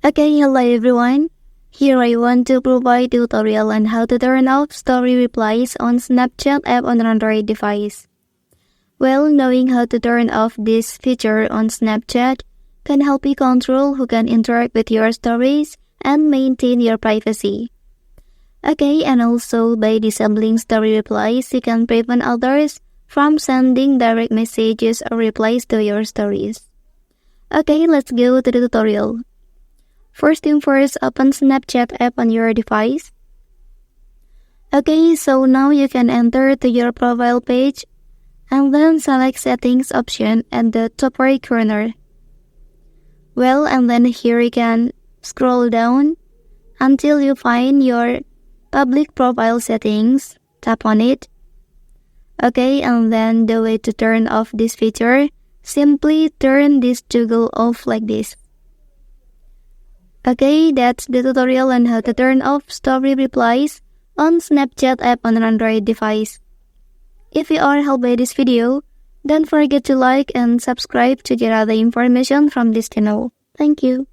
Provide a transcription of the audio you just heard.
Okay, hello everyone. Here I want to provide tutorial on how to turn off story replies on Snapchat app on an Android device. Well, knowing how to turn off this feature on Snapchat can help you control who can interact with your stories and maintain your privacy. Okay, and also by disabling story replies, you can prevent others from sending direct messages or replies to your stories. Okay, let's go to the tutorial. First thing first, open Snapchat app on your device. Okay, so now you can enter to your profile page and then select settings option at the top right corner. Well, and then here you can scroll down until you find your public profile settings. Tap on it. Okay, and then the way to turn off this feature, simply turn this toggle off like this. Okay, that's the tutorial on how to turn off story replies on Snapchat app on an Android device. If you are helped by this video, don't forget to like and subscribe to get other information from this channel. Thank you.